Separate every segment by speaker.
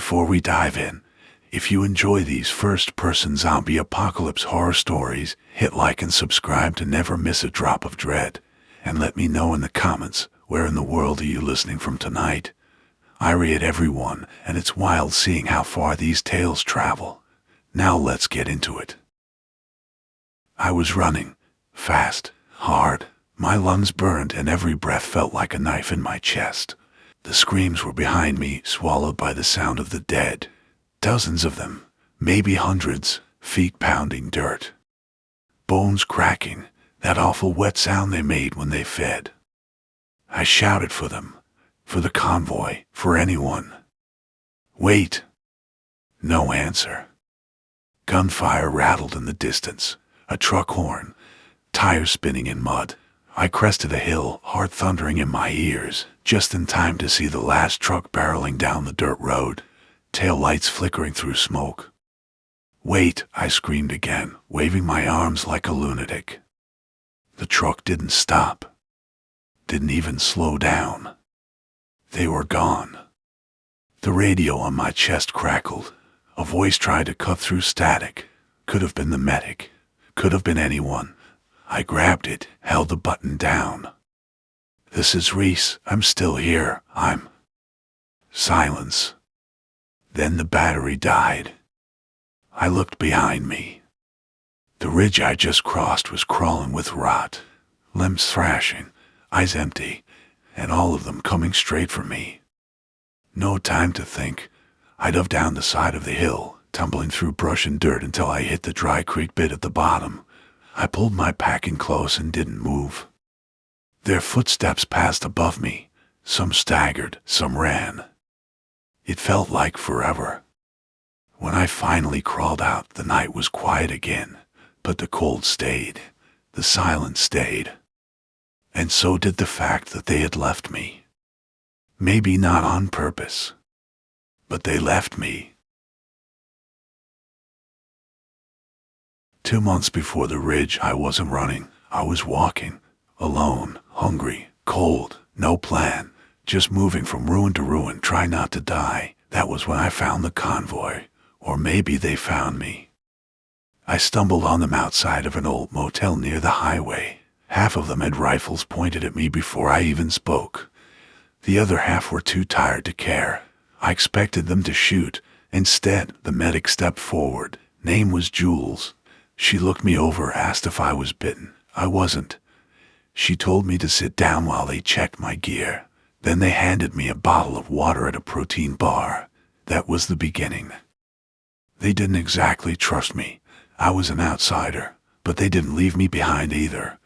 Speaker 1: Before we dive in, if you enjoy these first-person zombie apocalypse horror stories, hit like and subscribe to never miss a drop of dread. And let me know in the comments, where in the world are you listening from tonight? I read everyone, and it's wild seeing how far these tales travel. Now let's get into it. I was running, fast, hard. My lungs burned and every breath felt like a knife in my chest. The screams were behind me, swallowed by the sound of the dead. Dozens of them, maybe hundreds, feet pounding dirt. Bones cracking, that awful wet sound they made when they fed. I shouted for them, for the convoy, for anyone. Wait. No answer. Gunfire rattled in the distance, a truck horn, tires spinning in mud. I crested a hill, heart thundering in my ears, just in time to see the last truck barreling down the dirt road, tail lights flickering through smoke. Wait, I screamed again, waving my arms like a lunatic. The truck didn't stop. Didn't even slow down. They were gone. The radio on my chest crackled. A voice tried to cut through static. Could have been the medic. Could have been anyone. I grabbed it, held the button down. This is Reese. I'm still here. I'm... Silence. Then the battery died. I looked behind me. The ridge I just crossed was crawling with rot, limbs thrashing, eyes empty, and all of them coming straight for me. No time to think. I dove down the side of the hill, tumbling through brush and dirt until I hit the dry creek bit at the bottom. I pulled my pack in close and didn't move. Their footsteps passed above me. Some staggered, some ran. It felt like forever. When I finally crawled out, the night was quiet again, but the cold stayed. The silence stayed. And so did the fact that they had left me. Maybe not on purpose, but they left me. 2 months before the ridge, I wasn't running. I was walking, alone, hungry, cold, no plan, just moving from ruin to ruin, trying not to die. That was when I found the convoy, or maybe they found me. I stumbled on them outside of an old motel near the highway. Half of them had rifles pointed at me before I even spoke. The other half were too tired to care. I expected them to shoot. Instead, the medic stepped forward. Name was Jules. She looked me over, asked if I was bitten. I wasn't. She told me to sit down while they checked my gear. Then they handed me a bottle of water at a protein bar. That was the beginning. They didn't exactly trust me. I was an outsider, but they didn't leave me behind either.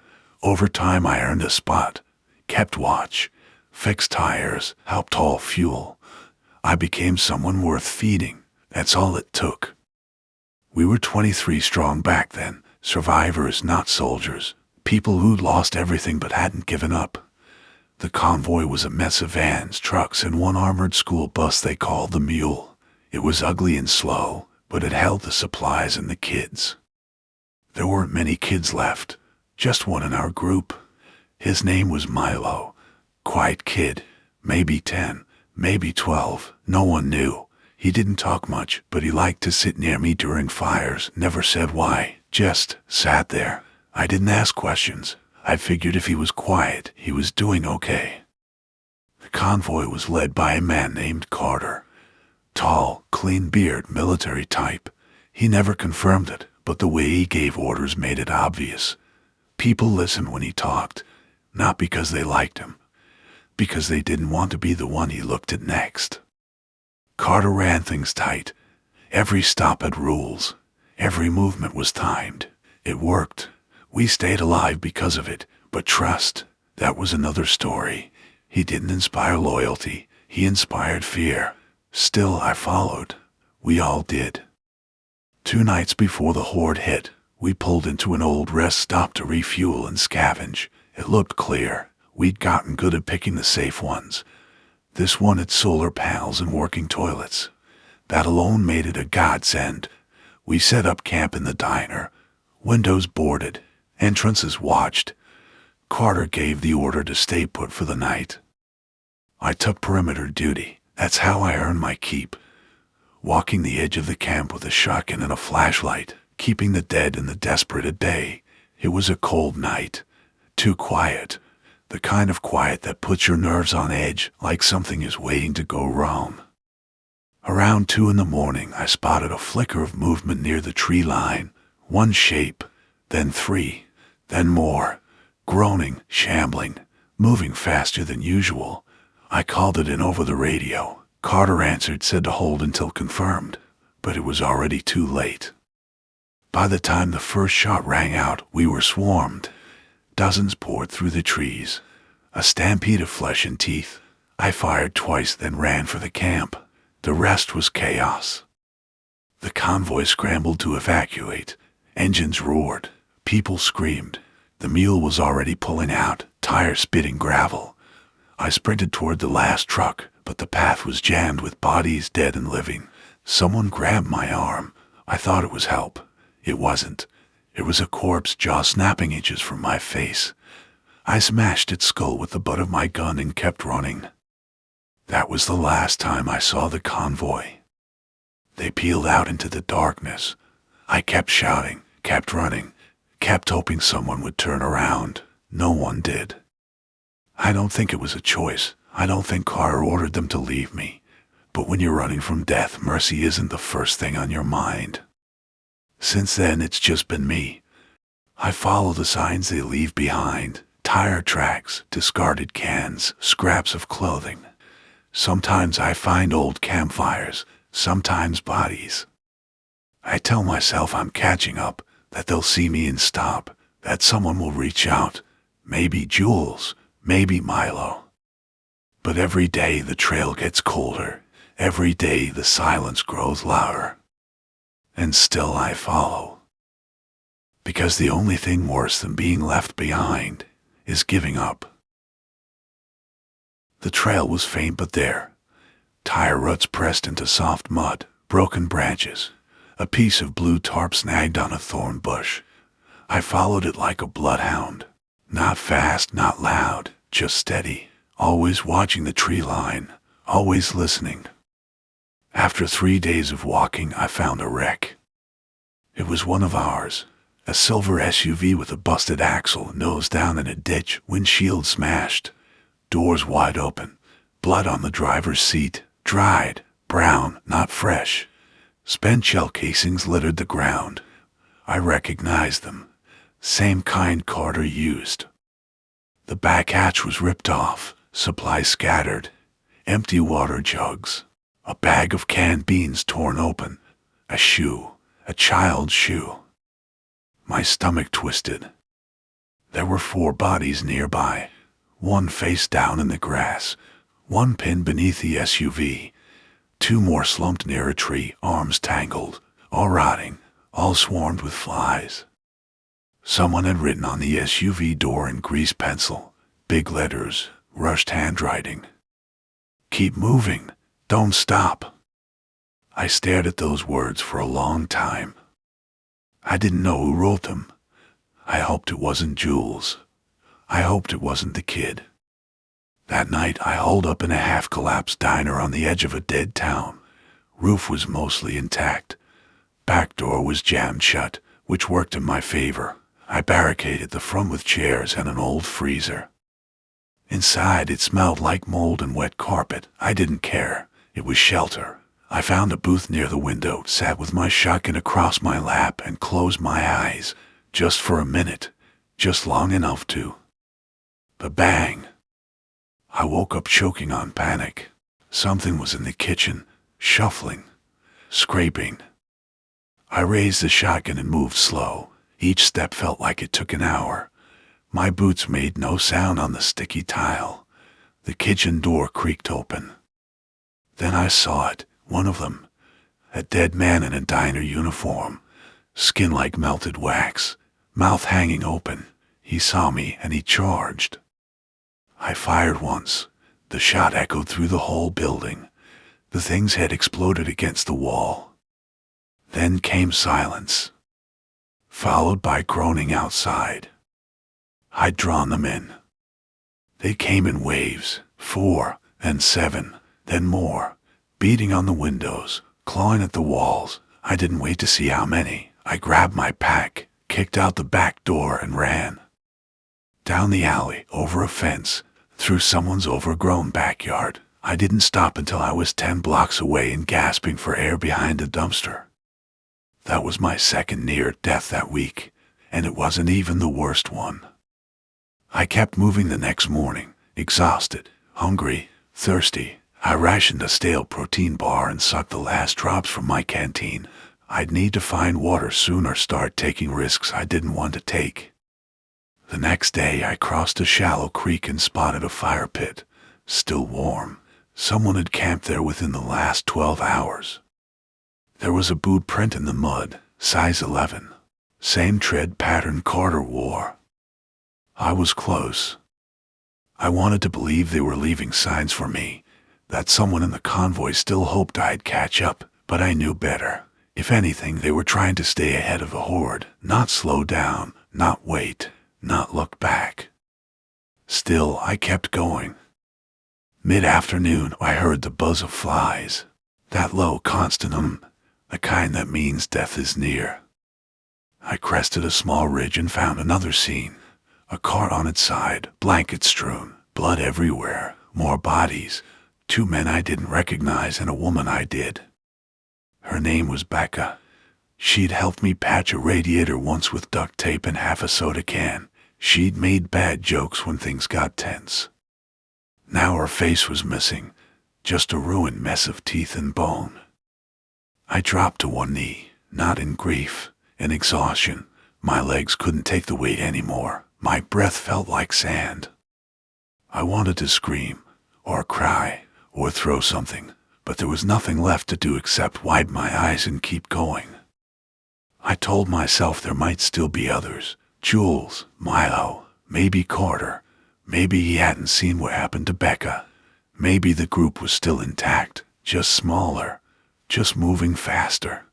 Speaker 1: Over time I earned a spot, kept watch, fixed tires, helped haul fuel. I became someone worth feeding. That's all it took. We were 23 strong back then, survivors, not soldiers, people who'd lost everything but hadn't given up. The convoy was a mess of vans, trucks, and one armored school bus they called the Mule. It was ugly and slow, but it held the supplies and the kids. There weren't many kids left, just one in our group. His name was Milo. Quiet kid, maybe 10, maybe 12, no one knew. He didn't talk much, but he liked to sit near me during fires, never said why, just sat there. I didn't ask questions. I figured if he was quiet, he was doing okay. The convoy was led by a man named Carter. Tall, clean beard, military type. He never confirmed it, but the way he gave orders made it obvious. People listened when he talked, not because they liked him, because they didn't want to be the one he looked at next. Carter ran things tight. Every stop had rules. Every movement was timed. It worked. We stayed alive because of it. But trust, that was another story. He didn't inspire loyalty. He inspired fear. Still, I followed. We all did. 2 nights before the horde hit, we pulled into an old rest stop to refuel and scavenge. It looked clear. We'd gotten good at picking the safe ones. This one had solar panels and working toilets. That alone made it a godsend. We set up camp in the diner. Windows boarded. Entrances watched. Carter gave the order to stay put for the night. I took perimeter duty. That's how I earned my keep. walking the edge of the camp with a shotgun and a flashlight, keeping the dead and the desperate at bay. It was a cold night, too quiet, the kind of quiet that puts your nerves on edge like something is waiting to go wrong. Around 2 in the morning, I spotted a flicker of movement near the tree line. One shape, then 3, then more, groaning, shambling, moving faster than usual. I called it in over the radio. Carter answered, said to hold until confirmed, but it was already too late. By the time the first shot rang out, we were swarmed. Dozens poured through the trees, a stampede of flesh and teeth. I fired twice, then ran for the camp. The rest was chaos. The convoy scrambled to evacuate. Engines roared. People screamed. The mule was already pulling out, tires spitting gravel. I sprinted toward the last truck, but the path was jammed with bodies, dead and living. Someone grabbed my arm. I thought it was help. It wasn't. It was a corpse, jaw snapping inches from my face. I smashed its skull with the butt of my gun and kept running. That was the last time I saw the convoy. They peeled out into the darkness. I kept shouting, kept running, kept hoping someone would turn around. No one did. I don't think it was a choice. I don't think Carter ordered them to leave me. But when you're running from death, mercy isn't the first thing on your mind. Since then, it's just been me. I follow the signs they leave behind. Tire tracks, discarded cans, scraps of clothing. Sometimes I find old campfires, sometimes bodies. I tell myself I'm catching up, that they'll see me and stop, that someone will reach out. Maybe Jules, maybe Milo. But every day the trail gets colder. Every day the silence grows louder. And still I follow. Because the only thing worse than being left behind is giving up. The trail was faint but there. Tire ruts pressed into soft mud, broken branches, a piece of blue tarp snagged on a thorn bush. I followed it like a bloodhound. Not fast, not loud, just steady, always watching the tree line, always listening. After 3 days of walking, I found a wreck. It was one of ours, a silver SUV with a busted axle, nose down in a ditch, windshield smashed, doors wide open, blood on the driver's seat, dried, brown, not fresh. Spent shell casings littered the ground. I recognized them. Same kind Carter used. The back hatch was ripped off, supplies scattered, empty water jugs. A bag of canned beans torn open, a shoe, a child's shoe. My stomach twisted. There were 4 bodies nearby, one face down in the grass, one pinned beneath the SUV, 2 more slumped near a tree, arms tangled, all rotting, all swarmed with flies. Someone had written on the SUV door in grease pencil, big letters, rushed handwriting. "Keep moving. Don't stop." I stared at those words for a long time. I didn't know who wrote them. I hoped it wasn't Jules. I hoped it wasn't the kid. That night I holed up in a half-collapsed diner on the edge of a dead town. Roof was mostly intact. Back door was jammed shut, which worked in my favor. I barricaded the front with chairs and an old freezer. Inside it smelled like mold and wet carpet. I didn't care. It was shelter. I found a booth near the window, sat with my shotgun across my lap and closed my eyes, just for a minute, just long enough to. Ba-bang! I woke up choking on panic. Something was in the kitchen, shuffling, scraping. I raised the shotgun and moved slow. Each step felt like it took an hour. My boots made no sound on the sticky tile. The kitchen door creaked open. Then I saw it, one of them, a dead man in a diner uniform, skin like melted wax, mouth hanging open. He saw me and he charged. I fired once. The shot echoed through the whole building. The thing's head exploded against the wall. Then came silence, followed by groaning outside. I'd drawn them in. They came in waves, 4 and 7, then more, beating on the windows, clawing at the walls. I didn't wait to see how many. I grabbed my pack, kicked out the back door, and ran. Down the alley, over a fence, through someone's overgrown backyard. I didn't stop until I was 10 blocks away and gasping for air behind a dumpster. That was my second near-death that week, and it wasn't even the worst one. I kept moving the next morning, exhausted, hungry, thirsty. I rationed a stale protein bar and sucked the last drops from my canteen. I'd need to find water soon or start taking risks I didn't want to take. The next day I crossed a shallow creek and spotted a fire pit, still warm. Someone had camped there within the last 12 hours. There was a boot print in the mud, size 11. Same tread pattern Carter wore. I was close. I wanted to believe they were leaving signs for me, that someone in the convoy still hoped I'd catch up, but I knew better. If anything, they were trying to stay ahead of the horde, not slow down, not wait, not look back. Still, I kept going. Mid-afternoon, I heard the buzz of flies. That low, constant the kind that means death is near. I crested a small ridge and found another scene. A cart on its side, blankets strewn, blood everywhere, more bodies. 2 men I didn't recognize and a woman I did. Her name was Becca. She'd helped me patch a radiator once with duct tape and half a soda can. She'd made bad jokes when things got tense. Now her face was missing, just a ruined mess of teeth and bone. I dropped to one knee, not in grief, in exhaustion. My legs couldn't take the weight anymore. My breath felt like sand. I wanted to scream, or cry, or throw something, but there was nothing left to do except wipe my eyes and keep going. I told myself there might still be others. Jules, Milo, maybe Carter. Maybe he hadn't seen what happened to Becca. Maybe the group was still intact, just smaller, just moving faster.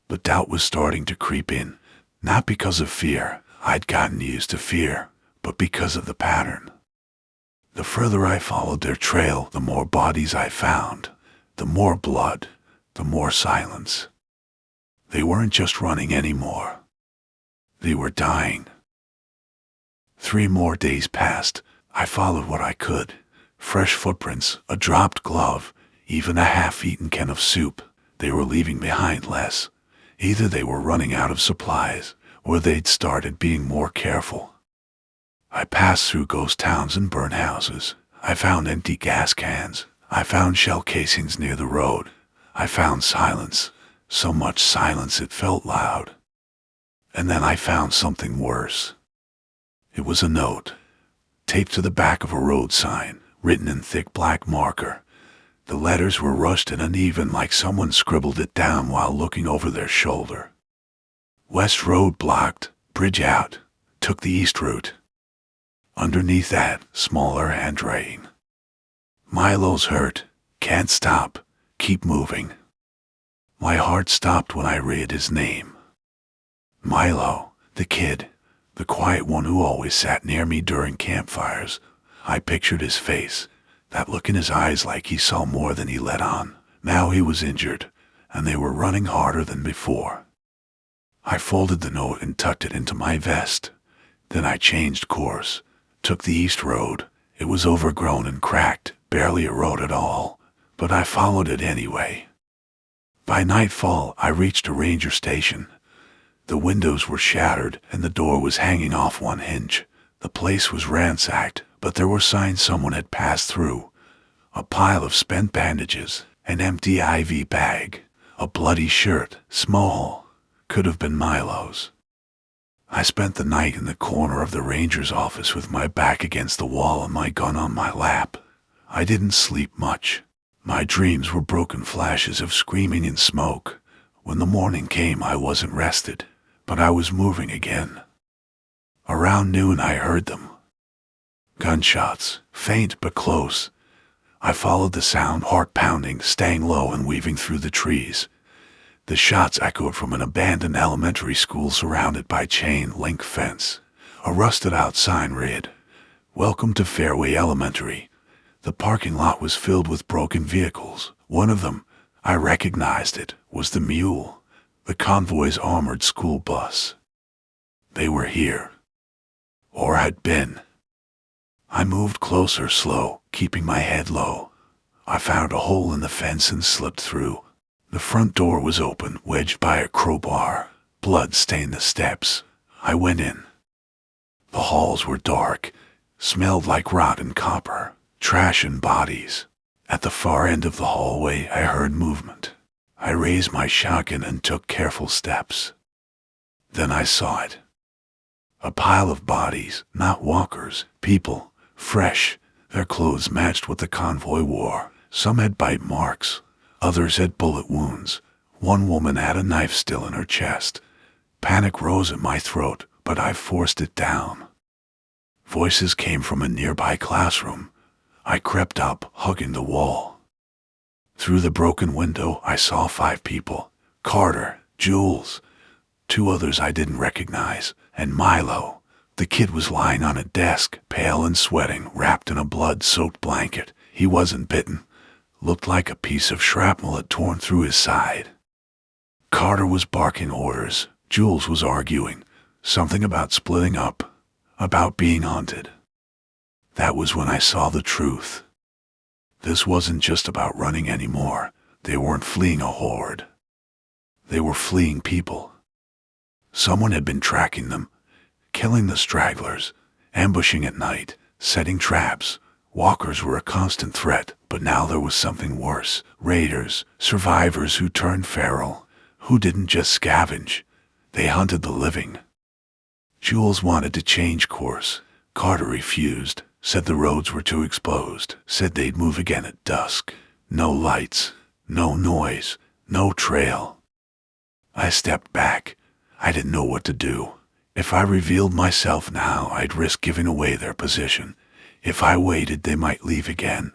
Speaker 1: But doubt was starting to creep in, not because of fear. I'd gotten used to fear, but because of the pattern. The further I followed their trail, the more bodies I found, the more blood, the more silence. They weren't just running anymore. They were dying. 3 more days passed. I followed what I could. Fresh footprints, a dropped glove, even a half-eaten can of soup. They were leaving behind less. Either they were running out of supplies, or they'd started being more careful. I passed through ghost towns and burnt houses. I found empty gas cans. I found shell casings near the road. I found silence, so much silence it felt loud. And then I found something worse. It was a note, taped to the back of a road sign, written in thick black marker. The letters were rushed and uneven, like someone scribbled it down while looking over their shoulder. West Road blocked, bridge out, took the east route. Underneath that, smaller handwriting. Milo's hurt, can't stop, keep moving. My heart stopped when I read his name. Milo, the kid, the quiet one who always sat near me during campfires. I pictured his face, that look in his eyes like he saw more than he let on. Now he was injured, and they were running harder than before. I folded the note and tucked it into my vest. Then I changed course, took the east road. It was overgrown and cracked, barely a road at all, but I followed it anyway. By nightfall, I reached a ranger station. The windows were shattered and the door was hanging off one hinge. The place was ransacked, but there were signs someone had passed through. A pile of spent bandages, an empty IV bag, a bloody shirt, small, could have been Milo's. I spent the night in the corner of the ranger's office with my back against the wall and my gun on my lap. I didn't sleep much. My dreams were broken flashes of screaming and smoke. When the morning came, I wasn't rested, but I was moving again. Around noon, I heard them. Gunshots, faint but close. I followed the sound, heart pounding, staying low and weaving through the trees. The shots echoed from an abandoned elementary school surrounded by chain-link fence. A rusted-out sign read, "Welcome to Fairway Elementary." The parking lot was filled with broken vehicles. One of them, I recognized it was the mule, the convoy's armored school bus. They were here. Or had been. I moved closer, slow, keeping my head low. I found a hole in the fence and slipped through. The front door was open, wedged by a crowbar. Blood stained the steps. I went in. The halls were dark, smelled like rotten copper, trash and bodies. At the far end of the hallway, I heard movement. I raised my shotgun and took careful steps. Then I saw it. A pile of bodies, not walkers, people, fresh. Their clothes matched what the convoy wore. Some had bite marks, others had bullet wounds. One woman had a knife still in her chest. Panic rose in my throat, but I forced it down. Voices came from a nearby classroom. I crept up, hugging the wall. Through the broken window, I saw 5 people. Carter, Jules, 2 others I didn't recognize, and Milo. The kid was lying on a desk, pale and sweating, wrapped in a blood-soaked blanket. He wasn't bitten. Looked like a piece of shrapnel had torn through his side. Carter was barking orders. Jules was arguing. Something about splitting up, about being hunted. That was when I saw the truth. This wasn't just about running anymore. They weren't fleeing a horde. They were fleeing people. Someone had been tracking them, killing the stragglers, ambushing at night, setting traps. Walkers were a constant threat, but now there was something worse. Raiders, survivors who turned feral, who didn't just scavenge. They hunted the living. Jules wanted to change course. Carter refused, said the roads were too exposed, said they'd move again at dusk. No lights, no noise, no trail. I stepped back. I didn't know what to do. If I revealed myself now, I'd risk giving away their position. If I waited, they might leave again.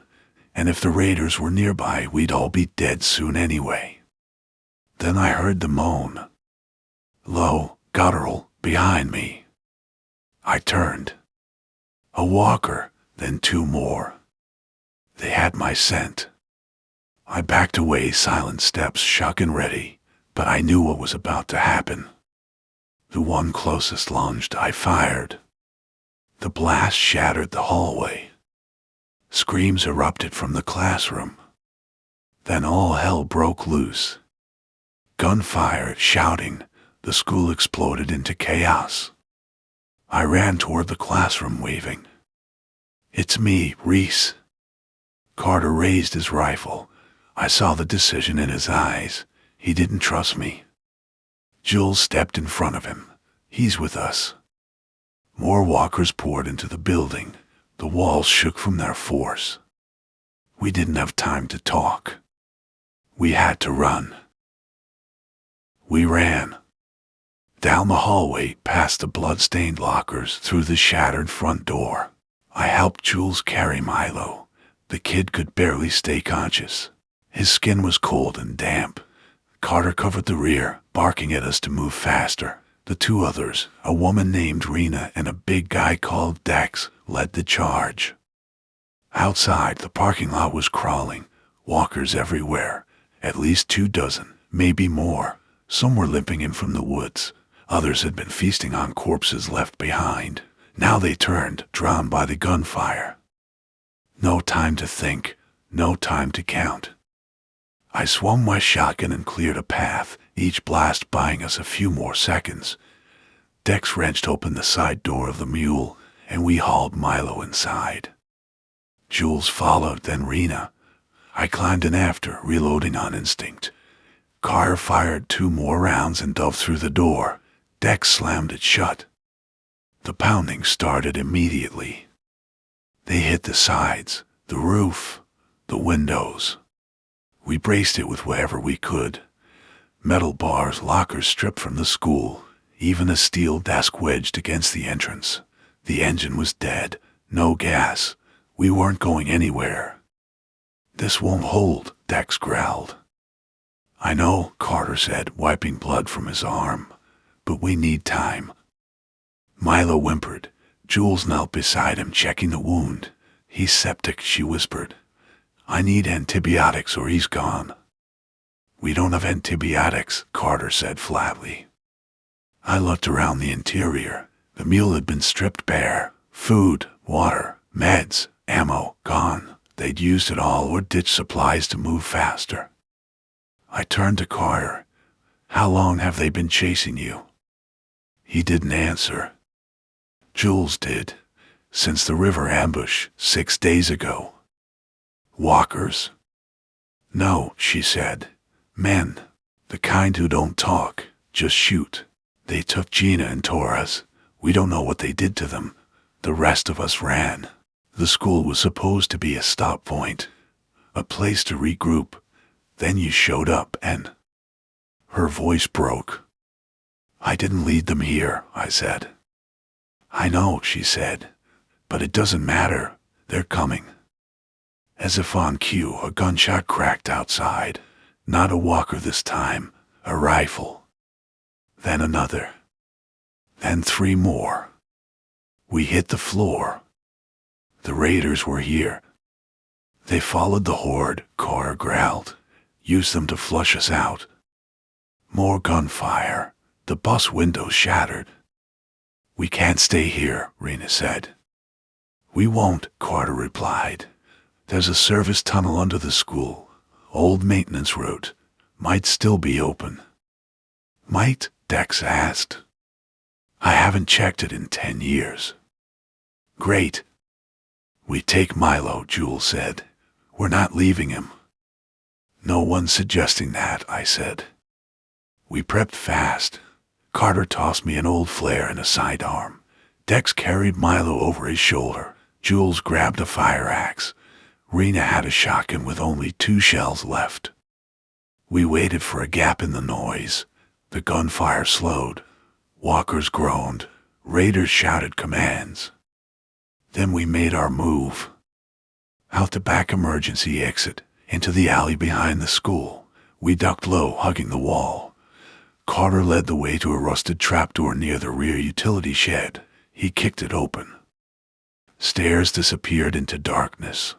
Speaker 1: And if the raiders were nearby, we'd all be dead soon anyway. Then I heard the moan. Low, guttural, behind me. I turned. A walker, then 2 more. They had my scent. I backed away, silent steps, shotgun ready, but I knew what was about to happen. The one closest lunged. I fired. The blast shattered the hallway. Screams erupted from the classroom. Then all hell broke loose. Gunfire, shouting, the school exploded into chaos. I ran toward the classroom, waving. It's me, Reese. Carter raised his rifle. I saw the decision in his eyes. He didn't trust me. Jules stepped in front of him. He's with us. More walkers poured into the building. The walls shook from their force. We didn't have time to talk. We had to run. We ran. Down the hallway, past the blood-stained lockers, through the shattered front door. I helped Jules carry Milo. The kid could barely stay conscious. His skin was cold and damp. Carter covered the rear, barking at us to move faster. The 2 others, a woman named Rena and a big guy called Dex, led the charge. Outside, the parking lot was crawling. Walkers everywhere. At least 2 dozen, maybe more. Some were limping in from the woods. Others had been feasting on corpses left behind. Now they turned, drawn by the gunfire. No time to think, no time to count. I swung my shotgun and cleared a path, each blast buying us a few more seconds. Dex wrenched open the side door of the mule, and we hauled Milo inside. Jules followed, then Rena. I climbed in after, reloading on instinct. Carter fired 2 more rounds and dove through the door. Dex slammed it shut. The pounding started immediately. They hit the sides, the roof, the windows. We braced it with whatever we could. Metal bars, lockers stripped from the school, even a steel desk wedged against the entrance. The engine was dead, no gas. We weren't going anywhere. This won't hold, Dex growled. I know, Carter said, wiping blood from his arm, but we need time. Milo whimpered. Jules knelt beside him, checking the wound. He's septic, she whispered. I need antibiotics or he's gone. We don't have antibiotics, Carter said flatly. I looked around the interior. The mule had been stripped bare. Food, water, meds, ammo, gone. They'd used it all or ditched supplies to move faster. I turned to Carter. How long have they been chasing you? He didn't answer. Jules did. Since the river ambush 6 days ago. Walkers? No, she said. Men. The kind who don't talk, just shoot. They took Gina and Torres. We don't know what they did to them. The rest of us ran. The school was supposed to be a stop point, a place to regroup. Then you showed up and... Her voice broke. I didn't lead them here, I said. I know, she said, but it doesn't matter. They're coming. As if on cue, a gunshot cracked outside. Not a walker this time, a rifle. Then another. Then 3 more. We hit the floor. The raiders were here. They followed the horde, Carter growled. Used them to flush us out. More gunfire. The bus windows shattered. We can't stay here, Rena said. We won't, Carter replied. There's a service tunnel under the school. Old maintenance route. Might still be open. Might? Dex asked. I haven't checked it in 10 years. Great. We take Milo, Jules said. We're not leaving him. No one's suggesting that, I said. We prepped fast. Carter tossed me an old flare and a sidearm. Dex carried Milo over his shoulder. Jules grabbed a fire axe. Rena had a shotgun with only 2 shells left. We waited for a gap in the noise. The gunfire slowed. Walkers groaned. Raiders shouted commands. Then we made our move. Out the back emergency exit, into the alley behind the school. We ducked low, hugging the wall. Carter led the way to a rusted trapdoor near the rear utility shed. He kicked it open. Stairs disappeared into darkness.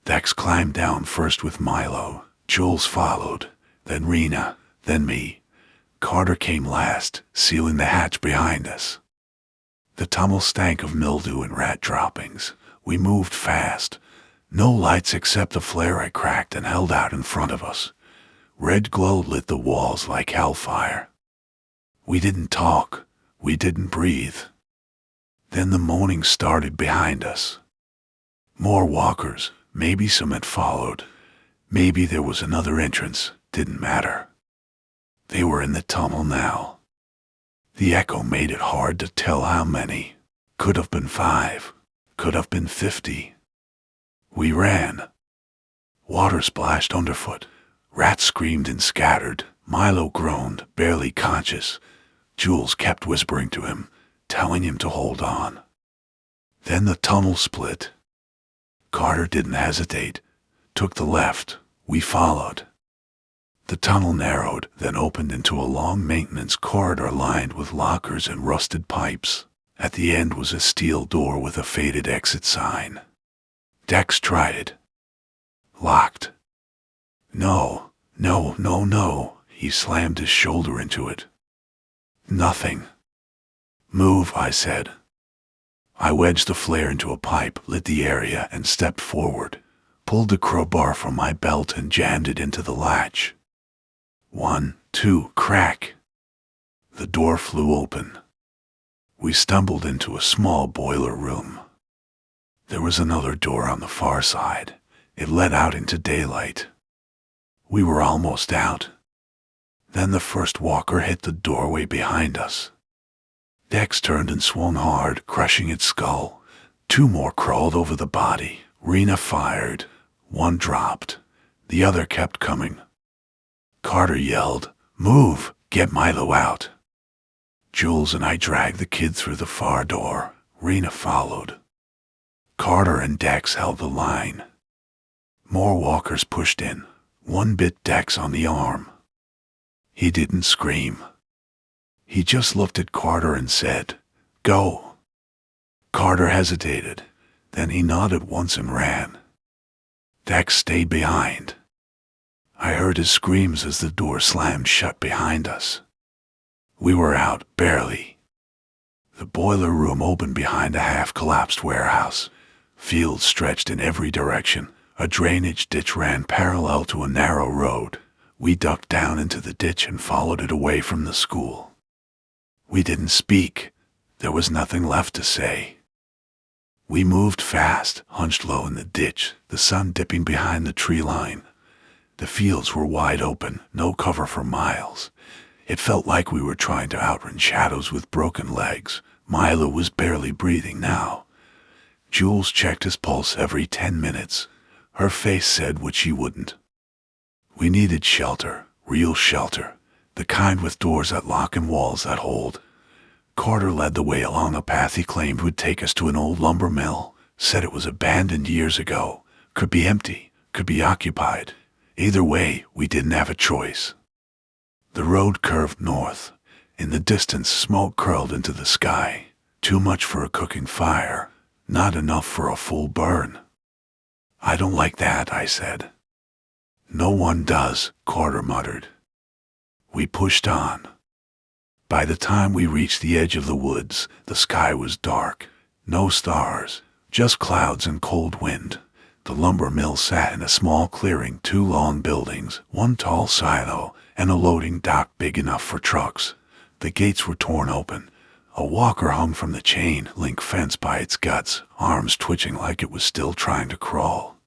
Speaker 1: Dex climbed down first with Milo. Jules followed, then Rena, then me. Carter came last, sealing the hatch behind us. The tunnel stank of mildew and rat droppings. We moved fast. No lights except the flare I cracked and held out in front of us. Red glow lit the walls like hellfire. We didn't talk. We didn't breathe. Then the moaning started behind us. More walkers. Maybe some had followed. Maybe there was another entrance. Didn't matter. They were in the tunnel now. The echo made it hard to tell how many. Could have been 5. Could have been 50. We ran. Water splashed underfoot. Rats screamed and scattered. Milo groaned, barely conscious. Jules kept whispering to him, telling him to hold on. Then the tunnel split. Carter didn't hesitate. Took the left. We followed. The tunnel narrowed, then opened into a long maintenance corridor lined with lockers and rusted pipes. At the end was a steel door with a faded exit sign. Dex tried it. Locked. No, no, no, no. He slammed his shoulder into it. Nothing. Move, I said. I wedged the flare into a pipe, lit the area, and stepped forward. Pulled the crowbar from my belt and jammed it into the latch. 1, 2, crack. The door flew open. We stumbled into a small boiler room. There was another door on the far side. It led out into daylight. We were almost out. Then the first walker hit the doorway behind us. Dex turned and swung hard, crushing its skull. 2 more crawled over the body. Rena fired. 1 dropped. The other kept coming. Carter yelled, "Move! Get Milo out!" Jules and I dragged the kid through the far door. Rena followed. Carter and Dex held the line. More walkers pushed in. 1 bit Dex on the arm. He didn't scream. He just looked at Carter and said, "Go." Carter hesitated. Then he nodded once and ran. Dex stayed behind. I heard his screams as the door slammed shut behind us. We were out, barely. The boiler room opened behind a half-collapsed warehouse. Fields stretched in every direction. A drainage ditch ran parallel to a narrow road. We ducked down into the ditch and followed it away from the school. We didn't speak. There was nothing left to say. We moved fast, hunched low in the ditch, the sun dipping behind the tree line. The fields were wide open, no cover for miles. It felt like we were trying to outrun shadows with broken legs. Milo was barely breathing now. Jules checked his pulse every 10 minutes. Her face said what she wouldn't. We needed shelter, real shelter, the kind with doors that lock and walls that hold. Carter led the way along a path he claimed would take us to an old lumber mill, said it was abandoned years ago, could be empty, could be occupied. Either way, we didn't have a choice. The road curved north. In the distance, smoke curled into the sky. Too much for a cooking fire, not enough for a full burn. I don't like that, I said. No one does, Carter muttered. We pushed on. By the time we reached the edge of the woods, the sky was dark. No stars, just clouds and cold wind. The lumber mill sat in a small clearing, 2 long buildings, 1 tall silo, and a loading dock big enough for trucks. The gates were torn open. A walker hung from the chain link fence by its guts, arms twitching like it was still trying to crawl.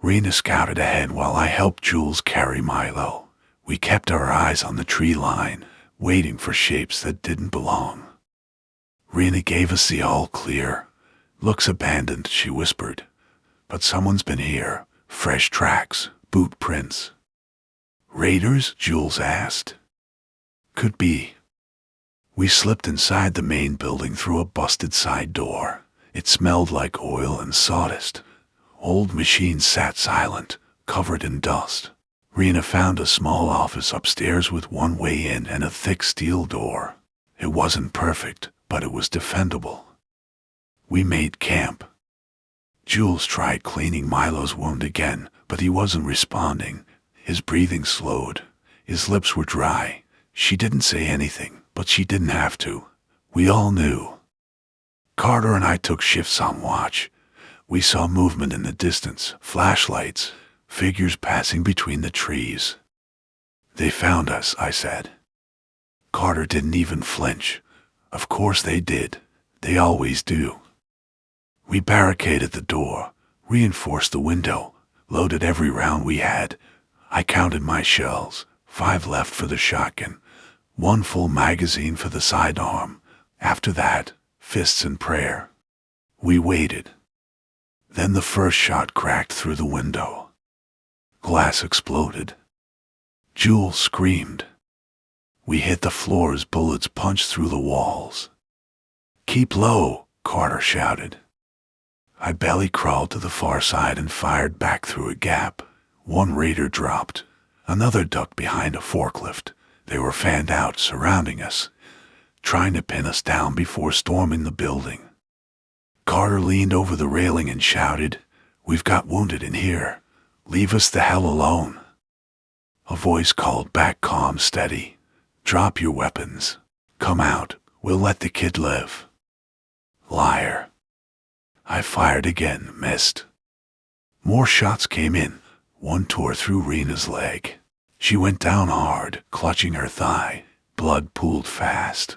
Speaker 1: Rena scouted ahead while I helped Jules carry Milo. We kept our eyes on the tree line, waiting for shapes that didn't belong. Rena gave us the all clear. Looks abandoned, she whispered. But someone's been here. Fresh tracks, boot prints. Raiders? Jules asked. Could be. We slipped inside the main building through a busted side door. It smelled like oil and sawdust. Old machines sat silent, covered in dust. Rena found a small office upstairs with 1 way in and a thick steel door. It wasn't perfect, but it was defendable. We made camp. Jules tried cleaning Milo's wound again, but he wasn't responding. His breathing slowed. His lips were dry. She didn't say anything, but she didn't have to. We all knew. Carter and I took shifts on watch. We saw movement in the distance, flashlights, figures passing between the trees. They found us, I said. Carter didn't even flinch. Of course they did. They always do. We barricaded the door, reinforced the window, loaded every round we had. I counted my shells, 5 left for the shotgun, 1 full magazine for the sidearm. After that, fists and prayer. We waited. Then the first shot cracked through the window. Glass exploded. Jules screamed. We hit the floor as bullets punched through the walls. Keep low, Carter shouted. I belly crawled to the far side and fired back through a gap. 1 raider dropped. Another ducked behind a forklift. They were fanned out, surrounding us, trying to pin us down before storming the building. Carter leaned over the railing and shouted, "We've got wounded in here. Leave us the hell alone." A voice called back, calm, steady, "Drop your weapons. Come out. We'll let the kid live." Liar. I fired again, missed. More shots came in. 1 tore through Rena's leg. She went down hard, clutching her thigh. Blood pooled fast.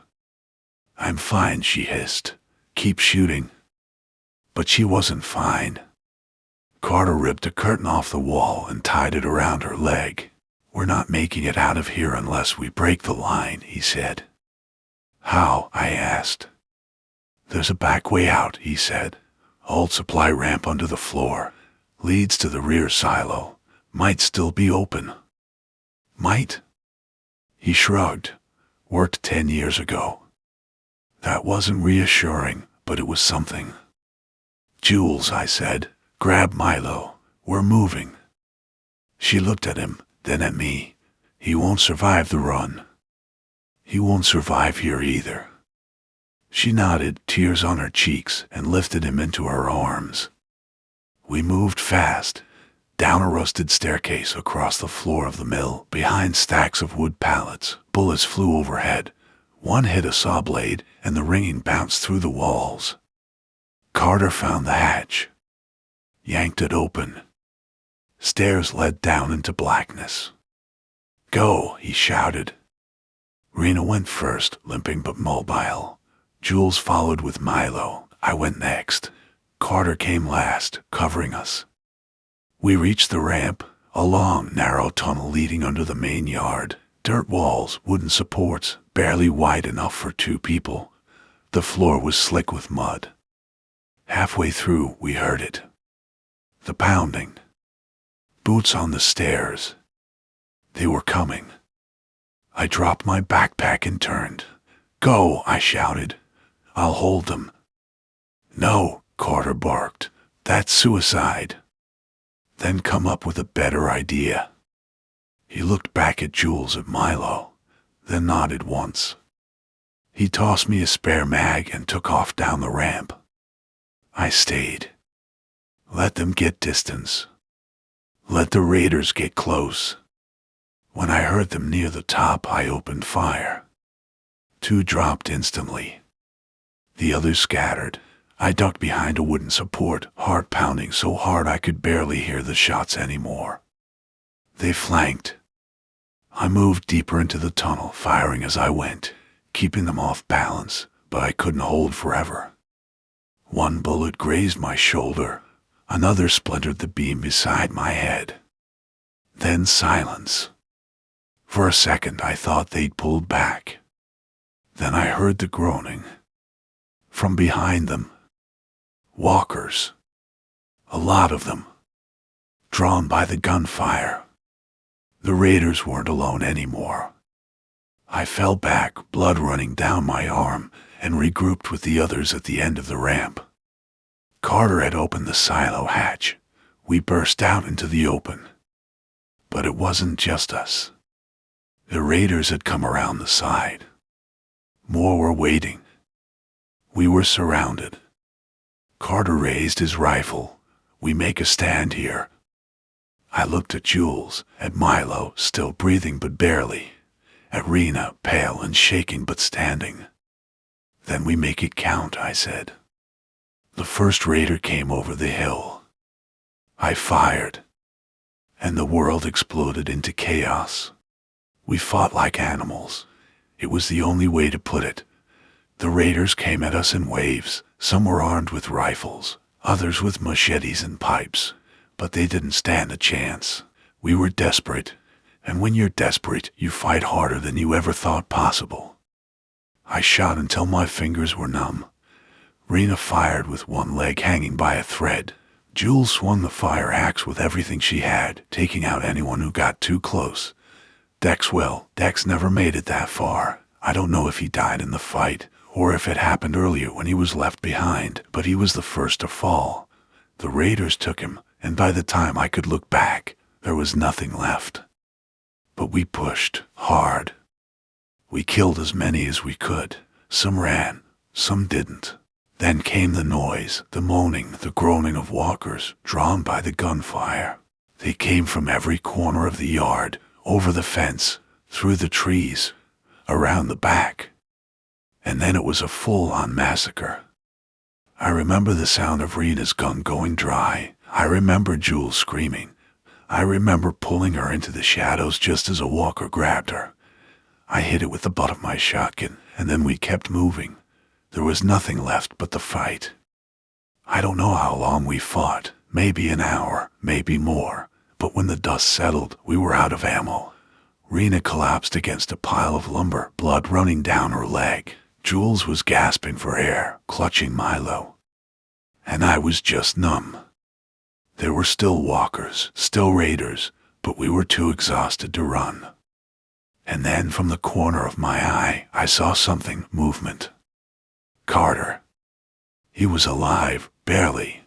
Speaker 1: "I'm fine," she hissed. "Keep shooting." But she wasn't fine. Carter ripped a curtain off the wall and tied it around her leg. "We're not making it out of here unless we break the line," he said. "How?" I asked. "There's a back way out," he said. "Old supply ramp under the floor. Leads to the rear silo. Might still be open." Might? He shrugged. "Worked 10 years ago." That wasn't reassuring, but it was something. "Jules," I said, "grab Milo. We're moving." She looked at him, then at me. "He won't survive the run." "He won't survive here either." She nodded, tears on her cheeks, and lifted him into her arms. We moved fast. down a rusted staircase across the floor of the mill, behind stacks of wood pallets. Bullets flew overhead. One hit a saw blade, and the ringing bounced through the walls. Carter found the hatch, yanked it open. Stairs led down into blackness. "Go," he shouted. Rena went first, limping but mobile. Jules followed with Milo. I went next. Carter came last, covering us. We reached the ramp, a long, narrow tunnel leading under the main yard. Dirt walls, wooden supports, barely wide enough for 2 people. The floor was slick with mud. Halfway through, we heard it. The pounding. Boots on the stairs. They were coming. I dropped my backpack and turned. "Go," I shouted. "I'll hold them." "No," Carter barked. "That's suicide." Then come up with a better idea. He looked back at Jules and Milo, then nodded once. He tossed me a spare mag and took off down the ramp. I stayed. Let them get distance. Let the raiders get close. When I heard them near the top, I opened fire. 2 dropped instantly. The others scattered. I ducked behind a wooden support, heart pounding so hard I could barely hear the shots anymore. They flanked. I moved deeper into the tunnel, firing as I went, keeping them off balance, but I couldn't hold forever. One bullet grazed my shoulder. Another splintered the beam beside my head. Then silence. For a second I thought they'd pulled back. Then I heard the groaning. From behind them. Walkers. A lot of them. Drawn by the gunfire. The raiders weren't alone anymore. I fell back, blood running down my arm, and regrouped with the others at the end of the ramp. Carter had opened the silo hatch. We burst out into the open. But it wasn't just us. The raiders had come around the side. More were waiting. We were surrounded. Carter raised his rifle. "We make a stand here." I looked at Jules, at Milo, still breathing but barely, at Rena, pale and shaking but standing. "Then we make it count," I said. The first raider came over the hill. I fired, and the world exploded into chaos. We fought like animals. It was the only way to put it. The raiders came at us in waves. Some were armed with rifles, others with machetes and pipes, but they didn't stand a chance. We were desperate, and when you're desperate, you fight harder than you ever thought possible. I shot until my fingers were numb. Rena fired with one leg hanging by a thread. Jules swung the fire axe with everything she had, taking out anyone who got too close. Dex never made it that far. I don't know if he died in the fight, or if it happened earlier when he was left behind, but he was the first to fall. The raiders took him, and by the time I could look back, there was nothing left. But we pushed hard. We killed as many as we could. Some ran, some didn't. Then came the noise, the moaning, the groaning of walkers, drawn by the gunfire. They came from every corner of the yard, over the fence, through the trees, around the back. And then it was a full-on massacre. I remember the sound of Rena's gun going dry. I remember Jules screaming. I remember pulling her into the shadows just as a walker grabbed her. I hit it with the butt of my shotgun, and then we kept moving. There was nothing left but the fight. I don't know how long we fought, maybe an hour, maybe more, but when the dust settled, we were out of ammo. Rena collapsed against a pile of lumber, blood running down her leg. Jules was gasping for air, clutching Milo. And I was just numb. There were still walkers, still raiders, but we were too exhausted to run. And then from the corner of my eye, I saw something, movement. Carter. He was alive, barely.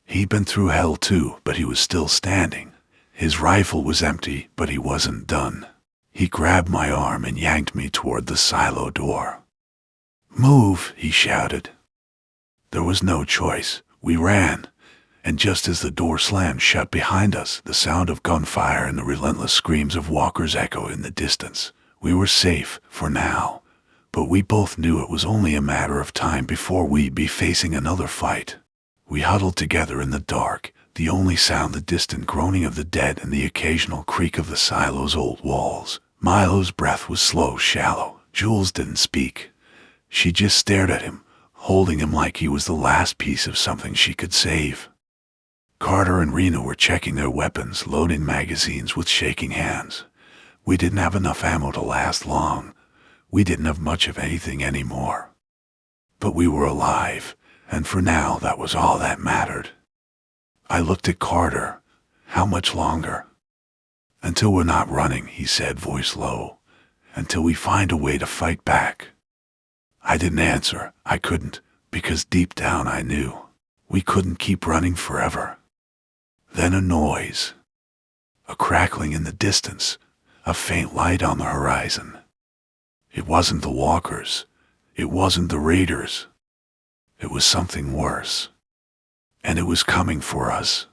Speaker 1: He'd been through hell too, but he was still standing. His rifle was empty, but he wasn't done. He grabbed my arm and yanked me toward the silo door. "Move," he shouted. There was no choice. We ran, And just as the door slammed shut behind us, the sound of gunfire and the relentless screams of walkers echoed in the distance. We were safe, for now, but we both knew it was only a matter of time before we'd be facing another fight. We huddled together in the dark, the only sound the distant groaning of the dead and the occasional creak of the silo's old walls. Milo's breath was slow, shallow. Jules didn't speak. She just stared at him, holding him like he was the last piece of something she could save. Carter and Rena were checking their weapons, loading magazines with shaking hands. We didn't have enough ammo to last long. We didn't have much of anything anymore. But we were alive, and for now that was all that mattered. I looked at Carter. How much longer? Until we're not running, he said, voice low. Until we find a way to fight back. I didn't answer. I couldn't, because deep down I knew. We couldn't keep running forever. Then a noise. A crackling in the distance. A faint light on the horizon. It wasn't the walkers. It wasn't the raiders. It was something worse. And it was coming for us.